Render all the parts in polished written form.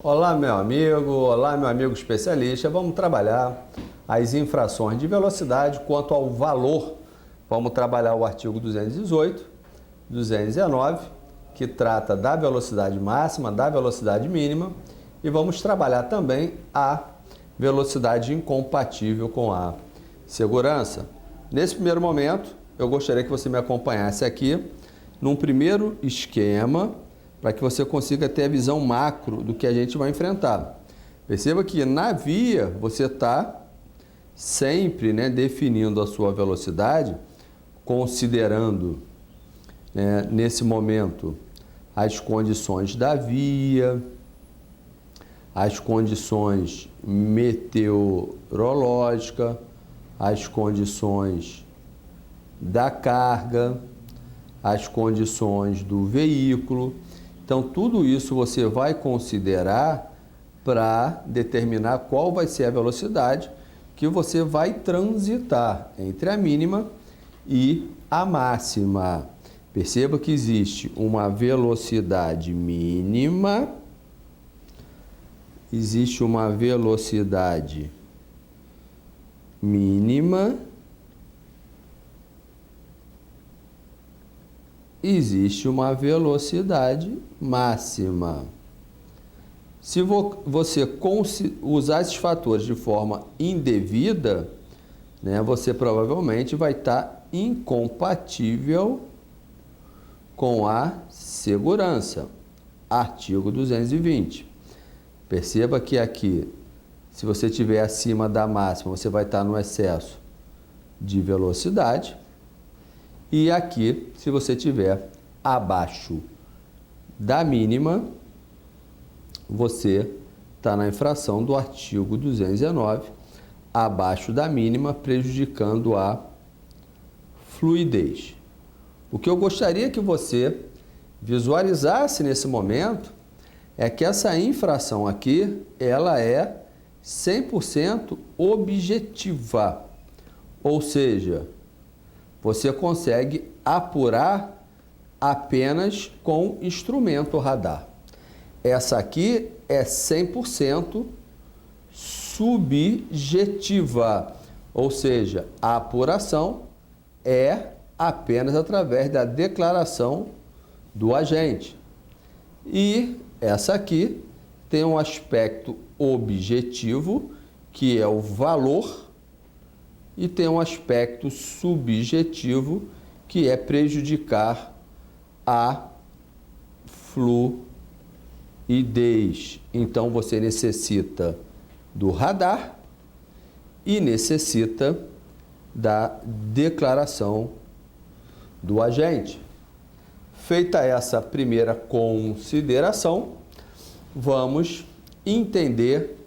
Olá, meu amigo especialista. Vamos trabalhar as infrações de velocidade quanto ao valor. Vamos trabalhar o artigo 218, 219, que trata da velocidade máxima, da velocidade mínima, e vamos trabalhar também a velocidade incompatível com a segurança. Nesse primeiro momento, eu gostaria que você me acompanhasse aqui num primeiro esquema, para que você consiga ter a visão macro do que a gente vai enfrentar. Perceba que na via você está sempre definindo a sua velocidade, considerando nesse momento as condições da via, as condições meteorológicas, as condições da carga, as condições do veículo. Então, tudo isso você vai considerar para determinar qual vai ser a velocidade que você vai transitar entre a mínima e a máxima. Perceba que existe uma velocidade mínima, existe uma velocidade mínima, existe uma velocidade máxima. Se você usar esses fatores de forma indevida, você provavelmente vai estar incompatível com a segurança. Artigo 220. Perceba que aqui, se você estiver acima da máxima, você vai estar no excesso de velocidade. E aqui, se você estiver abaixo da mínima, você está na infração do artigo 219, abaixo da mínima, prejudicando a fluidez. O que eu gostaria que você visualizasse nesse momento é que essa infração aqui, ela é 100% objetiva, ou seja, você consegue apurar apenas com instrumento radar. Essa aqui é 100% subjetiva, ou seja, a apuração é apenas através da declaração do agente. E essa aqui tem um aspecto objetivo, que é o valor, e tem um aspecto subjetivo, que é prejudicar a fluidez. Então, você necessita do radar e necessita da declaração do agente. Feita essa primeira consideração, vamos entender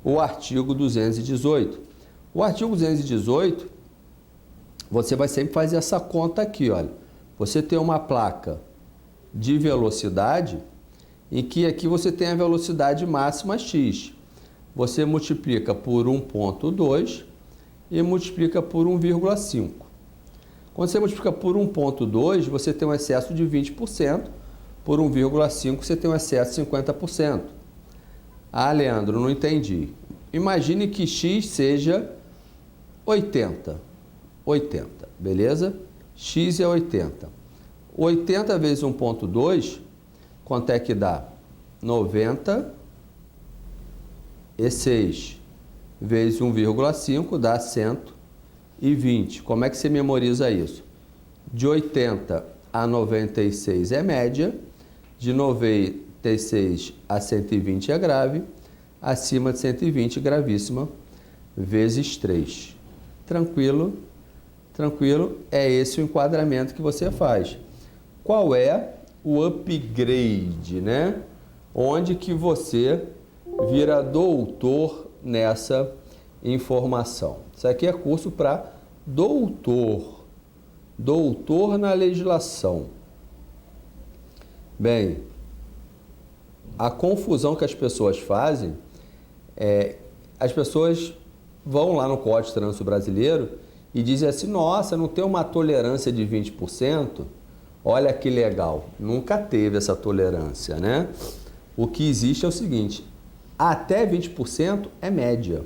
o artigo 218. O artigo 218, você vai sempre fazer essa conta aqui, olha. Você tem uma placa de velocidade, em que aqui você tem a velocidade máxima x. Você multiplica por 1,2 e multiplica por 1,5. Quando você multiplica por 1,2, você tem um excesso de 20%, por 1,5 você tem um excesso de 50%. Ah, Leandro, não entendi. Imagine que x seja 80, beleza? X é 80. 80 vezes 1,2, quanto é que dá? 96 vezes 1,5 dá 120. Como é que você memoriza isso? De 80 a 96 é média, de 96 a 120 é grave, acima de 120 gravíssima, vezes 3. Tranquilo? Tranquilo? É esse o enquadramento que você faz. Qual é o upgrade, Onde que você vira doutor nessa informação. Isso aqui é curso para doutor. Doutor na legislação. Bem, a confusão que as pessoas fazem é... As pessoas vão lá no Código de Trânsito Brasileiro e dizem assim, nossa, não tem uma tolerância de 20%? Olha que legal, nunca teve essa tolerância, O que existe é o seguinte, Até 20% é média.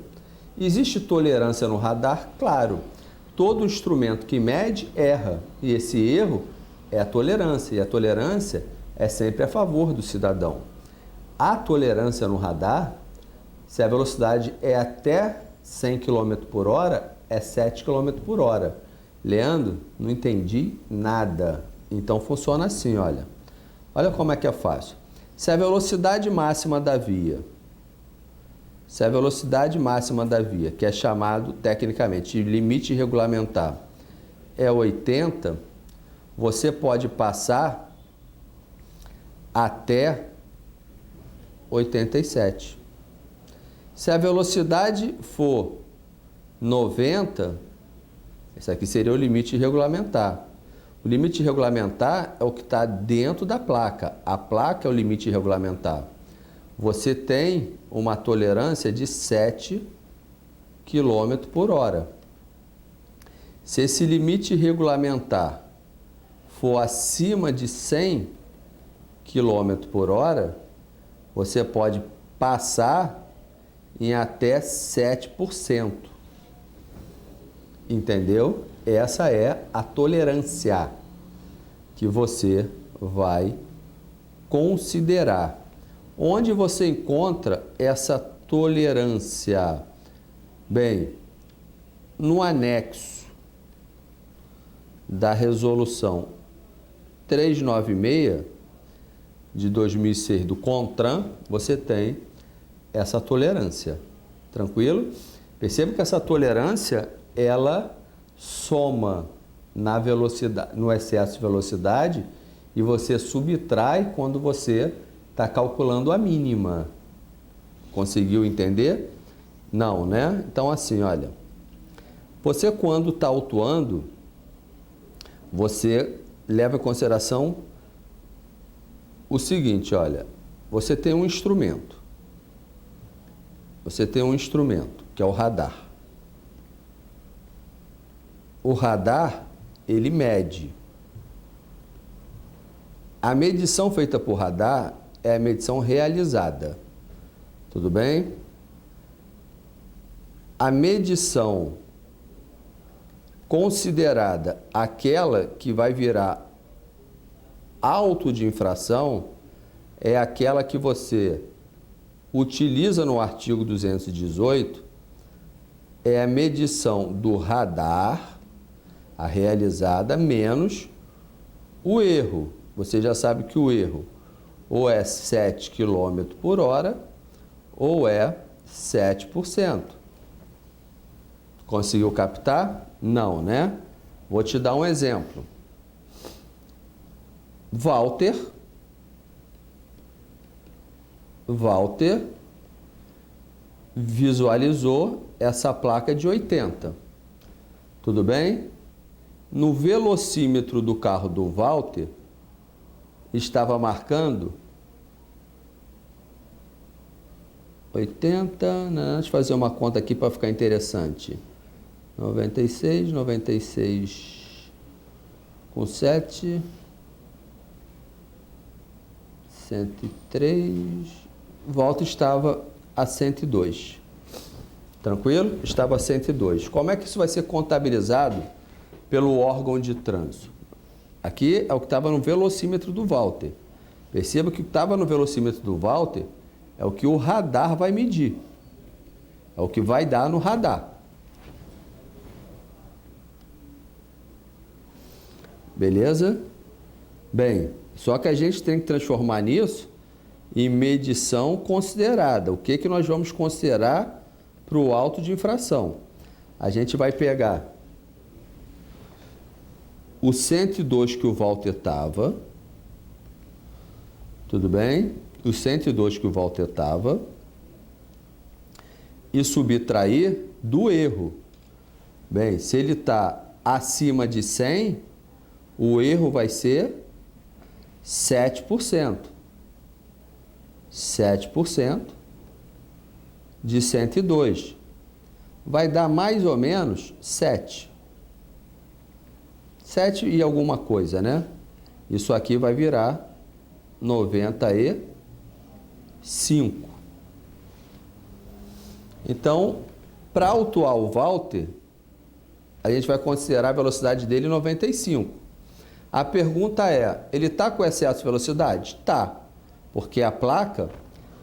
Existe tolerância no radar? Claro. Todo instrumento que mede erra. E esse erro é a tolerância. E a tolerância é sempre a favor do cidadão. A tolerância no radar, se a velocidade é até 100 km por hora, é 7 km por hora. Leandro, não entendi nada. Então funciona assim, olha. Olha como é que é fácil. Se a velocidade máxima da via, que é chamado tecnicamente de limite regulamentar, é 80, você pode passar até 87. Se a velocidade for 90, esse aqui seria o limite regulamentar. O limite regulamentar é o que está dentro da placa. A placa é o limite regulamentar. Você tem uma tolerância de 7 km por hora. Se esse limite regulamentar for acima de 100 km por hora, você pode passar em até 7%. Entendeu? Essa é a tolerância que você vai considerar. Onde você encontra essa tolerância? Bem, no anexo da resolução 396 de 2006 do CONTRAN, você tem essa tolerância. Tranquilo? Perceba que essa tolerância, ela soma na velocidade, no excesso de velocidade, e você subtrai quando você está calculando a mínima. Conseguiu entender? Não, né? Então, assim, olha. Você, quando está autuando, você leva em consideração o seguinte, olha. Você tem um instrumento. Você tem um instrumento, que é o radar. O radar, ele mede. A medição feita por radar é a medição realizada. Tudo bem? A medição considerada aquela que vai virar auto de infração é aquela que você utiliza no artigo 218, é a medição do radar, a realizada, menos o erro. Você já sabe que o erro ou é 7 km por hora ou é 7%. Conseguiu captar? Não, né? Vou te dar um exemplo. Walter visualizou essa placa de 80. Tudo bem? No velocímetro do carro do Walter, estava marcando 80, né? Deixa eu fazer uma conta aqui para ficar interessante. 96 com 7, 103, Walter estava a 102. Tranquilo? Estava a 102. Como é que isso vai ser contabilizado pelo órgão de trânsito? Aqui é o que estava no velocímetro do Walter. Perceba que o que estava no velocímetro do Walter é o que o radar vai medir. É o que vai dar no radar. Beleza? Bem, só que a gente tem que transformar nisso em medição considerada. O que que nós vamos considerar para o auto de infração? A gente vai pegar o 102 que o Walter estava, tudo bem? O 102 que o Walter estava, e subtrair do erro. Bem, se ele está acima de 100, o erro vai ser 7%. 7% de 102. Vai dar mais ou menos 7. 7 e alguma coisa, né? Isso aqui vai virar 95. Então, para autuar o Walter, a gente vai considerar a velocidade dele 95. A pergunta é, ele está com excesso de velocidade? Tá, porque a placa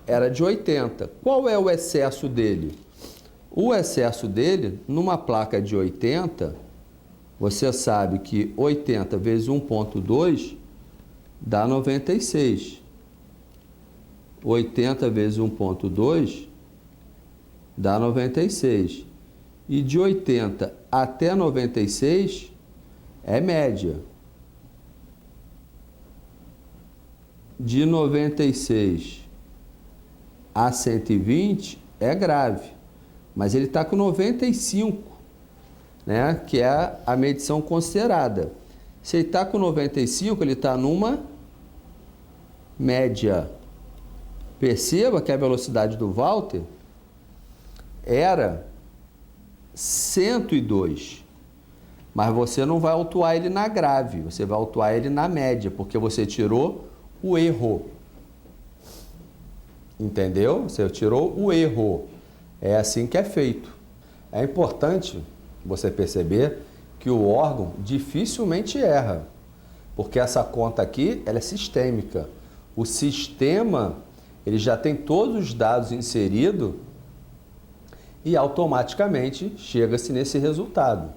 era de 80. Qual é o excesso dele? O excesso dele, numa placa de 80, você sabe que 80 vezes 1,2 dá 96. 80 vezes 1,2 dá 96. E de 80 até 96 é média. De 96 a 120 é grave. Mas ele está com 95, né? Que é a medição considerada. Se ele está com 95, ele está numa média. Perceba que a velocidade do Walter era 102, mas você não vai autuar ele na grave, você vai autuar ele na média, porque você tirou o erro. Entendeu? Você tirou o erro. É assim que é feito. É importante você perceber que o órgão dificilmente erra, porque essa conta aqui, ela é sistêmica. O sistema, ele já tem todos os dados inseridos e automaticamente chega-se nesse resultado.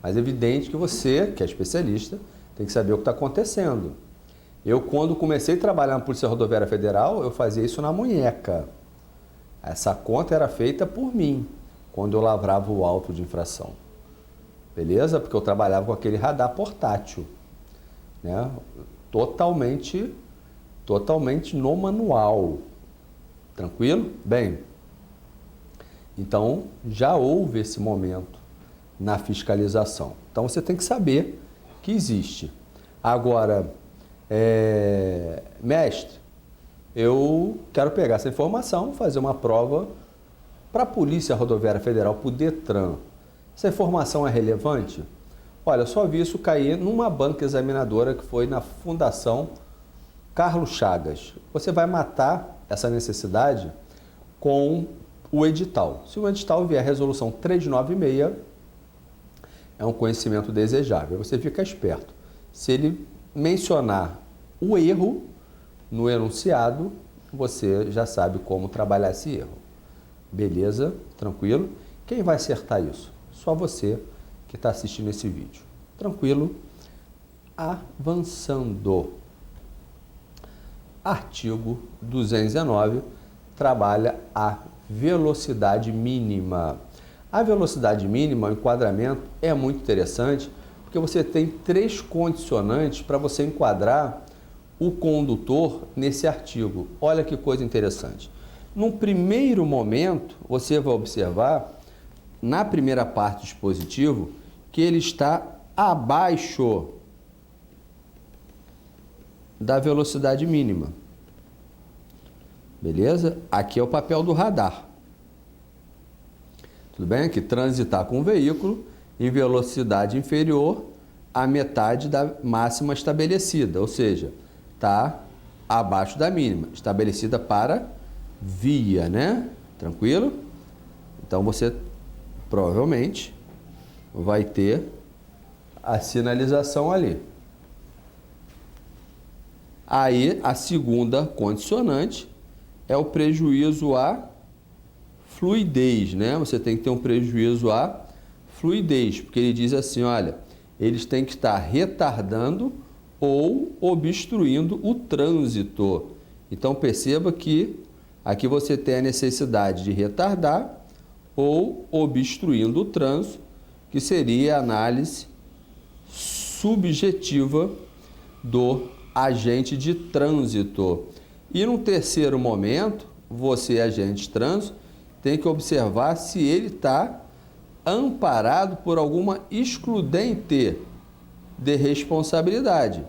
Mas é evidente que você, que é especialista, tem que saber o que está acontecendo. Eu, quando comecei a trabalhar na Polícia Rodoviária Federal, eu fazia isso na munheca. Essa conta era feita por mim, quando eu lavrava o auto de infração. Beleza? Porque eu trabalhava com aquele radar portátil, né? Totalmente no manual. Tranquilo? Bem, então já houve esse momento na fiscalização. Então você tem que saber que existe. Agora, mestre, eu quero pegar essa informação, fazer uma prova para a Polícia Rodoviária Federal, para o Detran. Essa informação é relevante? Olha, eu só vi isso cair numa banca examinadora que foi na Fundação Carlos Chagas. Você vai matar essa necessidade com o edital. Se o edital vier a resolução 396, é um conhecimento desejável. Você fica esperto. Se ele mencionar o erro no enunciado, você já sabe como trabalhar esse erro. Beleza? Tranquilo? Quem vai acertar isso? Só você que está assistindo esse vídeo. Tranquilo? Avançando. Artigo 219 trabalha a velocidade mínima. A velocidade mínima, o enquadramento é muito interessante, porque você tem 3 condicionantes para você enquadrar o condutor nesse artigo. Olha que coisa interessante. Num primeiro momento, você vai observar, na primeira parte do dispositivo, que ele está abaixo da velocidade mínima. Beleza? Aqui é o papel do radar. Tudo bem? Aqui, transitar com o veículo em velocidade inferior à metade da máxima estabelecida, ou seja, está abaixo da mínima, estabelecida para via, né? Tranquilo? Então você provavelmente vai ter a sinalização ali. Aí a segunda condicionante é o prejuízo à fluidez, né? Você tem que ter um prejuízo à fluidez, porque ele diz assim, olha, eles têm que estar retardando ou obstruindo o trânsito. Então perceba que aqui você tem a necessidade de retardar ou obstruindo o trânsito, que seria a análise subjetiva do agente de trânsito. E no terceiro momento, você, agente de trânsito, tem que observar se ele está amparado por alguma excludente de responsabilidade.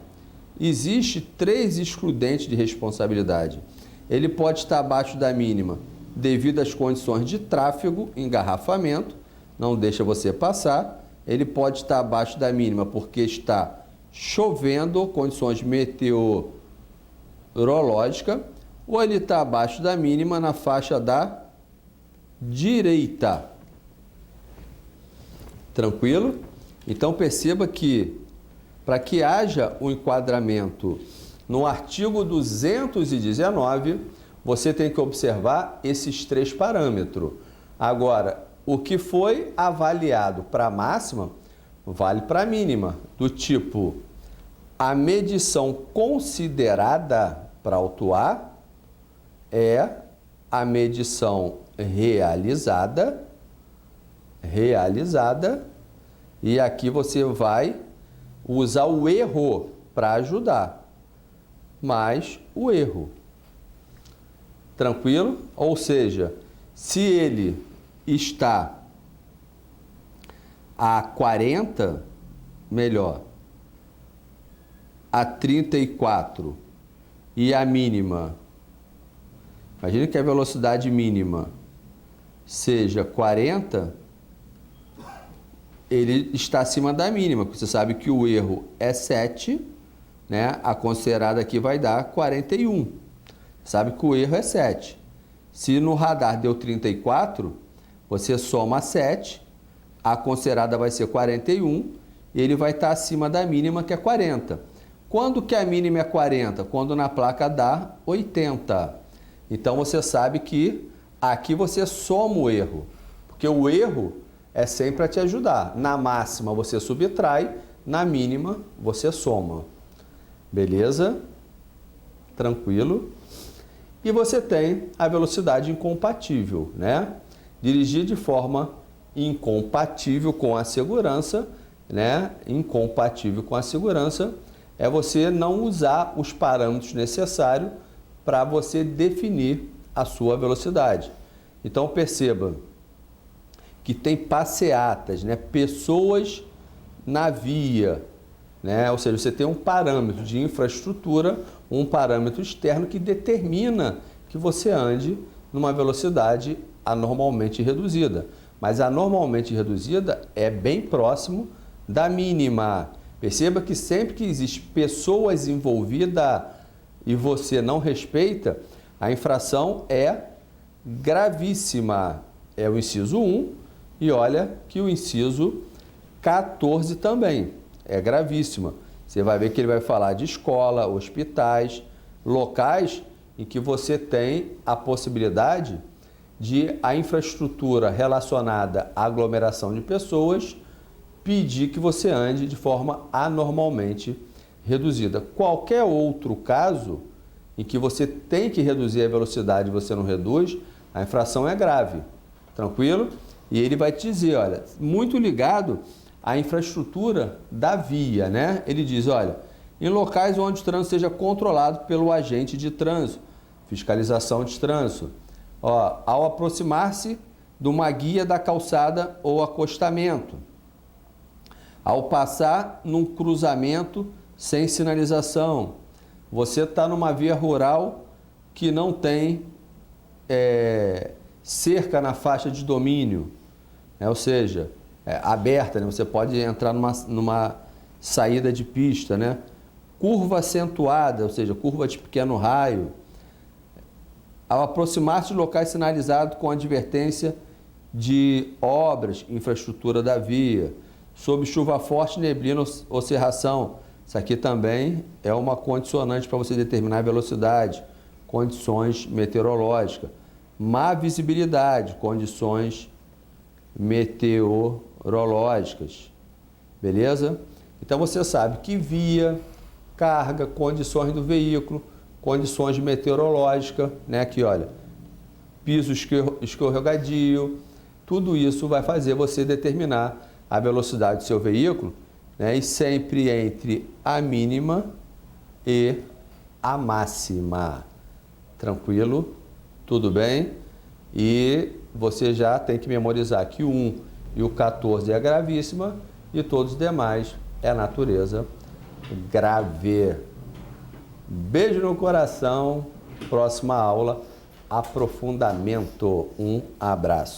Existe 3 excludentes de responsabilidade. Ele pode estar abaixo da mínima devido às condições de tráfego, engarrafamento, não deixa você passar. Ele pode estar abaixo da mínima porque está chovendo, condições meteorológicas, ou ele está abaixo da mínima na faixa da direita. Tranquilo? Então perceba que para que haja o enquadramento no artigo 219, você tem que observar esses 3 parâmetros. Agora, o que foi avaliado para a máxima, vale para a mínima, do tipo, a medição considerada para autuar é a medição realizada, e aqui você vai usar o erro para ajudar, mais o erro. Tranquilo? Ou seja, se ele está a 40, melhor, a 34 e a mínima, imagine que a velocidade mínima seja 40, ele está acima da mínima, porque você sabe que o erro é 7, né? A considerada aqui vai dar 41. Sabe que o erro é 7. Se no radar deu 34, você soma 7, a considerada vai ser 41, e ele vai estar acima da mínima, que é 40. Quando que a mínima é 40? Quando na placa dá 80. Então você sabe que aqui você soma o erro, porque o erro é sempre para te ajudar. Na máxima você subtrai, na mínima você soma. Beleza? Tranquilo? E você tem a velocidade incompatível, né? Dirigir de forma incompatível com a segurança, né? Incompatível com a segurança é você não usar os parâmetros necessários para você definir a sua velocidade. Então perceba que tem passeatas, né? Pessoas na via, né? Ou seja, você tem um parâmetro de infraestrutura, um parâmetro externo que determina que você ande numa velocidade anormalmente reduzida. Mas a normalmente reduzida é bem próximo da mínima. Perceba que sempre que existe pessoas envolvidas e você não respeita, a infração é gravíssima. É o inciso 1 e olha que o inciso 14 também é gravíssima. Você vai ver que ele vai falar de escola, hospitais, locais em que você tem a possibilidade de a infraestrutura relacionada à aglomeração de pessoas pedir que você ande de forma anormalmente reduzida. Qualquer outro caso em que você tem que reduzir a velocidade e você não reduz, a infração é grave. Tranquilo? E ele vai te dizer, olha, muito ligado à infraestrutura da via, né? Ele diz, olha, em locais onde o trânsito seja controlado pelo agente de trânsito, fiscalização de trânsito, ó, ao aproximar-se de uma guia da calçada ou acostamento, ao passar num cruzamento sem sinalização, você está numa via rural que não tem cerca na faixa de domínio, né? Ou seja, aberta, né? Você pode entrar numa saída de pista, né? Curva acentuada, ou seja, curva de pequeno raio, ao aproximar-se de locais sinalizados com advertência de obras, infraestrutura da via, sob chuva forte, neblina ou cerração. Isso aqui também é uma condicionante para você determinar a velocidade, condições meteorológicas. Má visibilidade, condições meteorológicas. Beleza? Então você sabe que via, carga, condições do veículo, condições meteorológicas, né? Aqui, olha, piso escorregadio, tudo isso vai fazer você determinar a velocidade do seu veículo, né? E sempre entre a mínima e a máxima. Tranquilo? Tudo bem? E você já tem que memorizar que o 1 e o 14 é gravíssima e todos os demais é natureza grave. Beijo no coração. Próxima aula, aprofundamento. Um abraço.